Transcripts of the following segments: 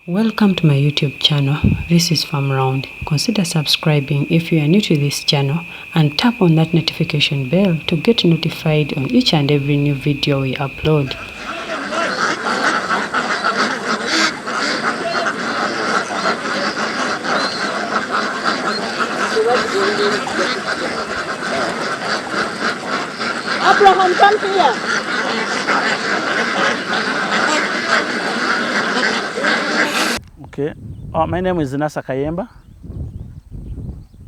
Welcome to my YouTube channel. This is Farm Round. Consider subscribing if you are new to this channel and tap on that notification bell to get notified on each and every new video we upload. Abraham, come here. Okay, my name is Nasa Kayemba.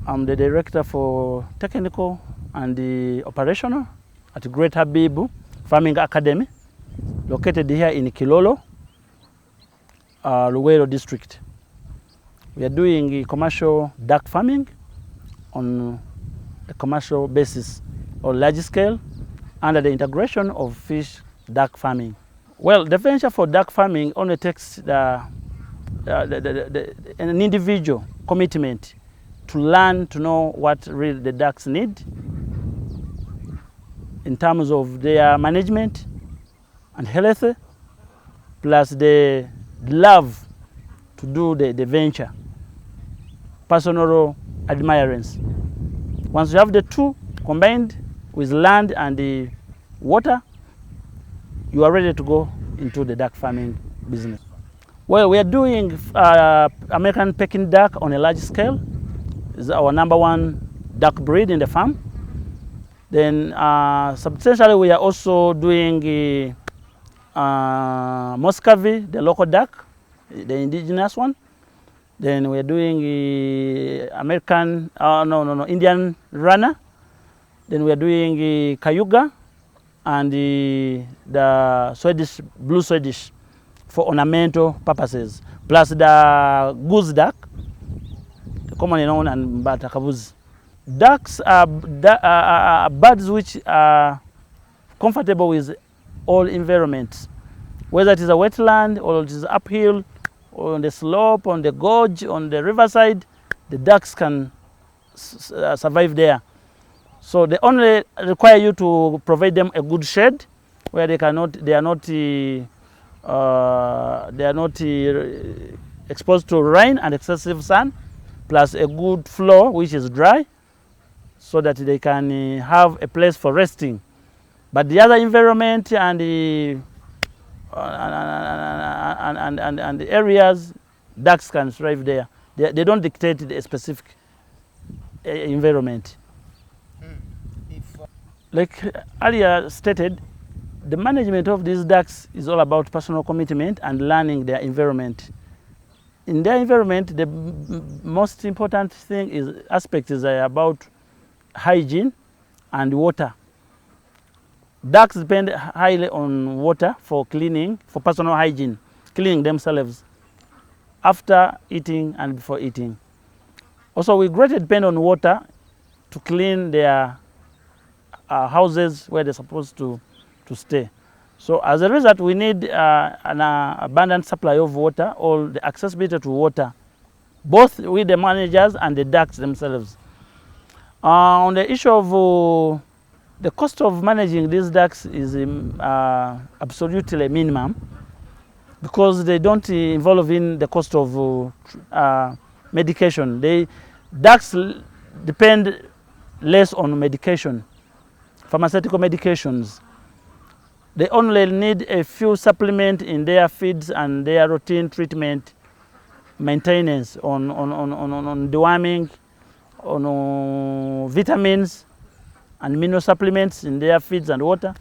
I'm the director for technical and the operational at Great Habibu Farming Academy, located here in Kilolo, Luwero district. We are doing commercial duck farming on a commercial basis or large scale under the integration of fish duck farming. Well, the venture for duck farming only takes an individual commitment to learn to know what really the ducks need in terms of their management and health, plus the love to do the venture, personal admirance. Once you have the two combined with land and the water, you are ready to go into the duck farming business. Well, we are doing American Peking duck on a large scale. It's our #1 duck breed in the farm. Then substantially we are also doing Muscovy, the local duck, the indigenous one. Then we are doing Indian runner. Then we are doing Cayuga and the Swedish, blue Swedish for ornamental purposes, plus the goose duck, commonly known as Batakabuzi. Ducks are birds which are comfortable with all environments, whether it is a wetland or it is uphill, or on the slope, on the gorge, on the riverside. The ducks can survive there. So they only require you to provide them a good shade where they are not exposed to rain and excessive sun, plus a good floor which is dry, so that they can have a place for resting. But the other environment and the areas, ducks can thrive there. They don't dictate a specific environment. Like earlier stated, the management of these ducks is all about personal commitment and learning their environment. In their environment, the most important aspect is about hygiene and water. Ducks depend highly on water for cleaning, for personal hygiene, cleaning themselves after eating and before eating. Also, we greatly depend on water to clean their houses where they're supposed to stay. So as a result, we need an abundant supply of water, or the accessibility to water, both with the managers and the ducks themselves. On the issue of the cost of managing these ducks is absolutely minimum, because they don't involve in the cost of medication. Ducks depend less on medication, pharmaceutical medications. They only need a few supplements in their feeds and their routine treatment, maintenance on deworming, on vitamins and mineral supplements in their feeds and water,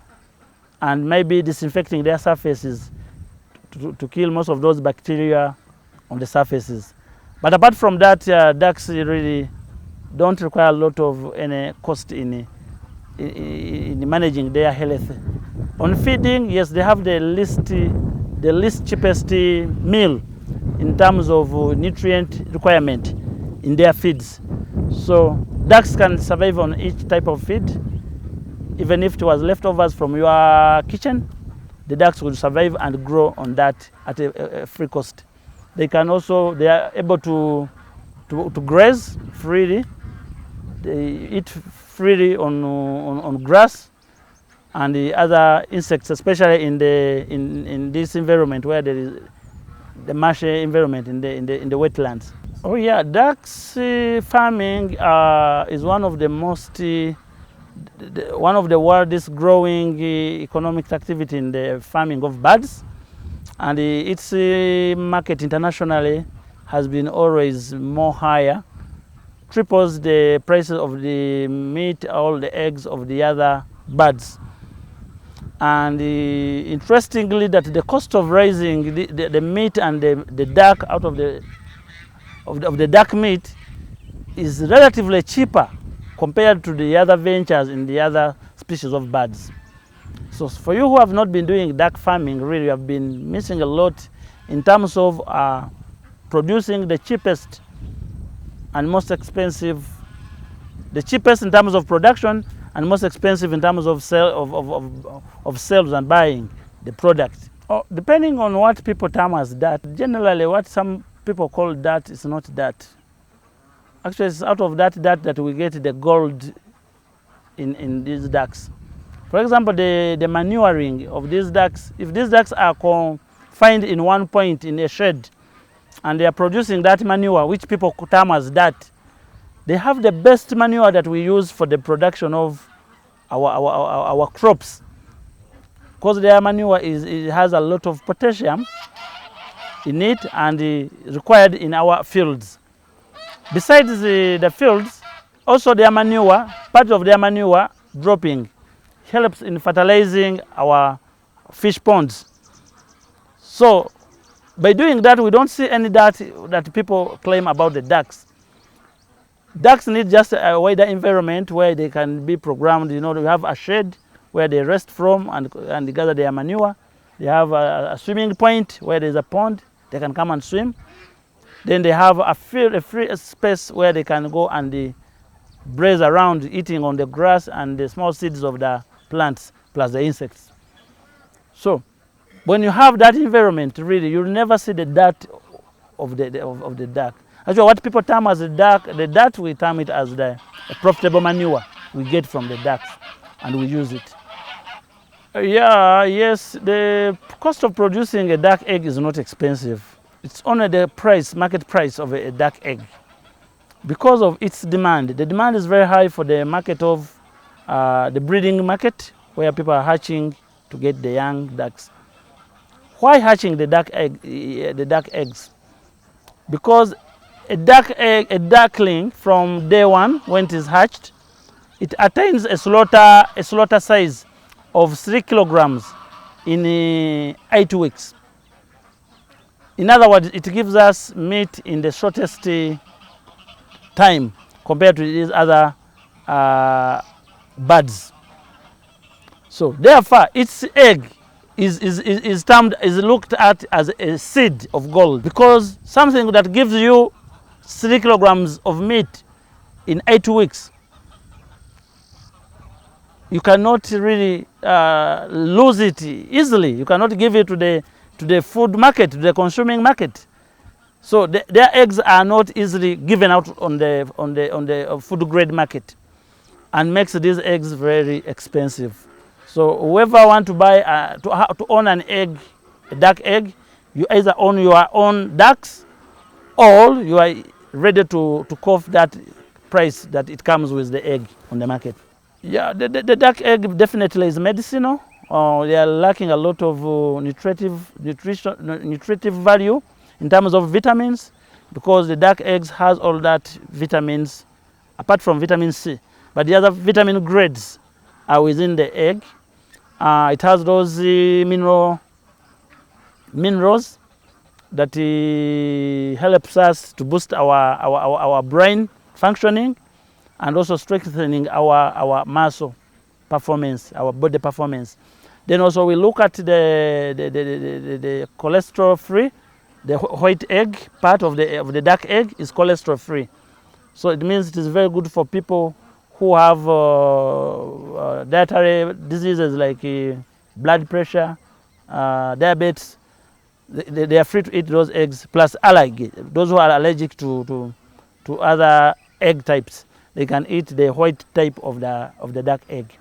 and maybe disinfecting their surfaces to kill most of those bacteria on the surfaces. But apart from that, ducks really don't require a lot of any cost in managing their health. On feeding, yes, they have the least cheapest meal in terms of nutrient requirement in their feeds. So ducks can survive on each type of feed. Even if it was leftovers from your kitchen, the ducks will survive and grow on that at a free cost. They are able to graze freely. They eat freely on grass and the other insects, especially in this environment where there is the marshy environment in the wetlands. Oh yeah, ducks farming is one of the most one of the world's growing economic activity in the farming of birds, and its market internationally has been always more higher, triples the prices of the meat, all the eggs of the other birds. And interestingly, that the cost of raising the meat and the duck out of the duck meat is relatively cheaper compared to the other ventures in the other species of birds. So for you who have not been doing duck farming, really you have been missing a lot in terms of producing the cheapest and most expensive, the cheapest in terms of production and most expensive in terms of sales and buying the product. Depending on what people term as dirt, generally what some people call dirt is not dirt. Actually, it's out of that dirt that we get the gold in these ducks. For example, the manuring of these ducks, if these ducks are confined in one point in a shed and they are producing that manure, which people term as dirt, they have the best manure that we use for the production of our crops, because their manure it has a lot of potassium in it and required in our fields. Besides the fields, also their manure, part of their manure dropping helps in fertilizing our fish ponds. So by doing that, we don't see any dirt that people claim about the ducks. Ducks need just a wider environment where they can be programmed. You know, they have a shed where they rest from and gather their manure. They have a swimming point where there's a pond, they can come and swim. Then they have a free space where they can go and graze around, eating on the grass and the small seeds of the plants, plus the insects. So when you have that environment, really, you'll never see the dirt of the duck. Actually, what people term as the dirt, we term it as the profitable manure we get from the ducks, and we use it. Yes, the cost of producing a duck egg is not expensive. It's only the price, market price of a duck egg. Because of its demand, the demand is very high for the market of the breeding market, where people are hatching to get the young ducks. Why hatching the duck eggs? Because a duck egg, a duckling, from day one when it is hatched, it attains a slaughter size of 3 kilograms in 8 weeks. In other words, it gives us meat in the shortest time compared to these other birds. So therefore, its egg is looked at as a seed of gold, because something that gives you 3 kilograms of meat in 8 weeks, you cannot really lose it easily. You cannot give it to the food market, to the consuming market. So their eggs are not easily given out on the food grade market, and makes these eggs very expensive. So whoever want to buy to own an egg, a duck egg, you either own your own ducks, or you are ready to cough that price that it comes with the egg on the market. Yeah, the duck egg definitely is medicinal. They are lacking a lot of nutritive value in terms of vitamins, because the duck eggs has all that vitamins apart from vitamin C, but the other vitamin grades are within the egg. It has those minerals that helps us to boost our brain functioning, and also strengthening our muscle performance, our body performance. Then also we look at the cholesterol free. The white egg part of the duck egg is cholesterol free. So it means it is very good for people who have dietary diseases like blood pressure, diabetes. They are free to eat those eggs, plus allergy. Those who are allergic to other egg types, they can eat the white type of the duck egg.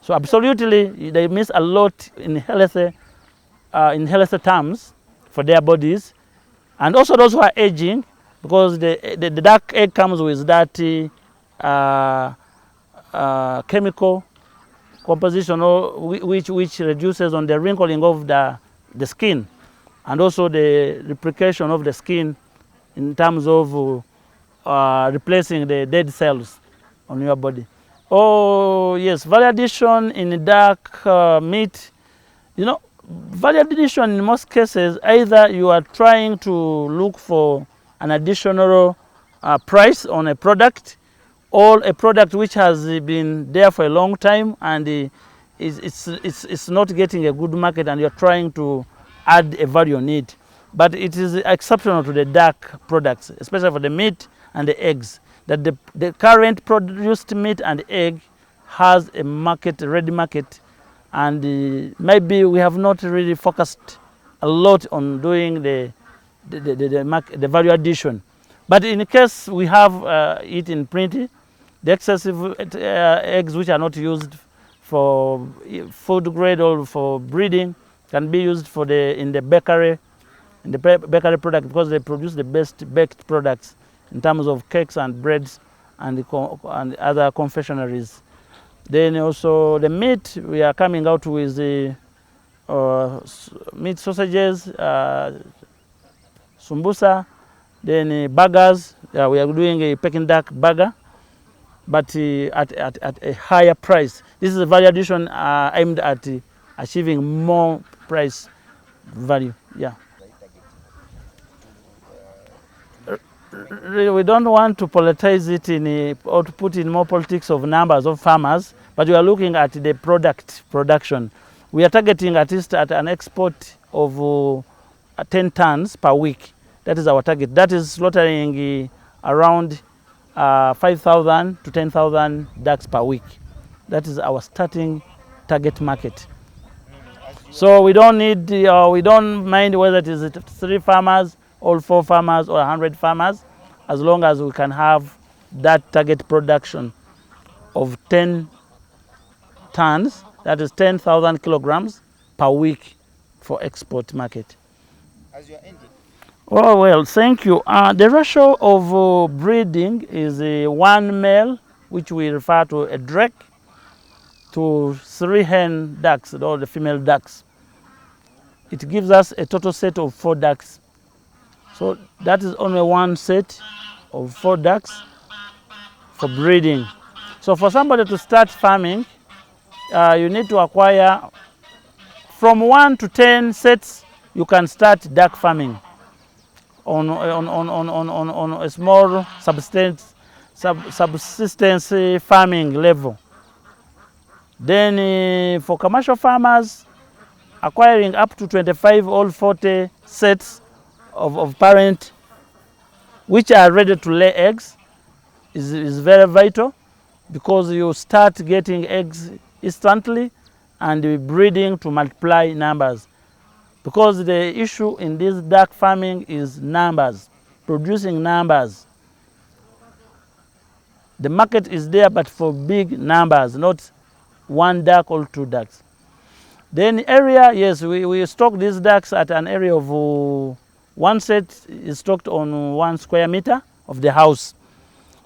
So absolutely, they miss a lot in healthy terms for their bodies And also those who are aging, because the duck egg comes with that chemical composition, which reduces on the wrinkling of the skin, and also the replication of the skin in terms of replacing the dead cells on your body. Oh yes, value addition in dark meat. You know, value addition in most cases, either you are trying to look for an additional price on a product, or a product which has been there for a long time and it's not getting a good market, and you're trying to add a value on it. But it is exceptional to the dark products, especially for the meat and the eggs, that the current produced meat and egg has a market, a ready market, and maybe we have not really focused a lot on doing the value addition. But in case we have it in print, the excessive eggs which are not used for food grade or for breeding can be used for in the bakery product, because they produce the best baked products in terms of cakes and breads and other confectionaries. Then also the meat, we are coming out with the meat sausages, sumbusa, then burgers. We are doing a Peking duck burger, but at a higher price. This is a value addition aimed at achieving more price value. Yeah. We don't want to politicize it or to put in more politics of numbers of farmers, but we are looking at the production. We are targeting at least at an export of 10 tons per week. That is our target. That is slaughtering around 5,000 to 10,000 ducks per week. That is our starting target market. So we don't need, we don't mind whether it is 3 farmers, or 4 farmers, or 100 farmers, as long as we can have that target production of 10 tons, that is 10,000 kilograms per week for export market. As you are ending. Oh, well, thank you. The ratio of breeding is 1 male, which we refer to a drake, to 3 hen ducks, or the female ducks. It gives us a total set of 4 ducks. So that is only 1 set of 4 ducks for breeding. So for somebody to start farming, you need to acquire from 1 to 10 sets. You can start duck farming on a small subsistence farming level. Then for commercial farmers, acquiring up to 25 or 40 sets of parent which are ready to lay eggs is very vital, because you start getting eggs instantly and breeding to multiply numbers. Because the issue in this duck farming is numbers, producing numbers. The market is there, but for big numbers, not 1 duck or 2 ducks. Then area, yes, we stock these ducks at an area of 1 set is stocked on 1 square meter of the house.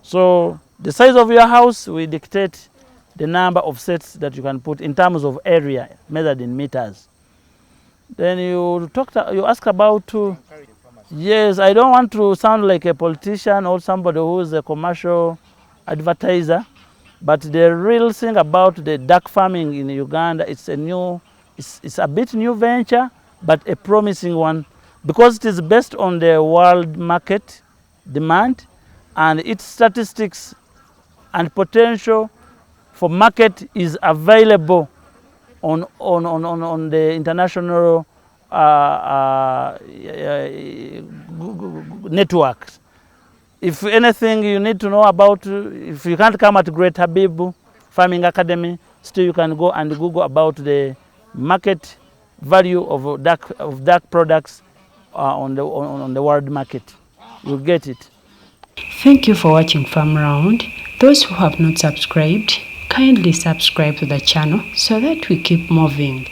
So the size of your house will dictate the number of sets that you can put in terms of area measured in meters. Then you ask about, yes, I don't want to sound like a politician or somebody who is a commercial advertiser, but the real thing about the duck farming in Uganda, it's a bit new venture, but a promising one, because it is based on the world market demand, and its statistics and potential for market is available on the international networks. If anything you need to know about, if you can't come at Great Habib Farming Academy, still you can go and Google about the market value of duck products on the world market. You'll get it. Thank you for watching Farm Round. Those who have not subscribed, kindly subscribe to the channel so that we keep moving.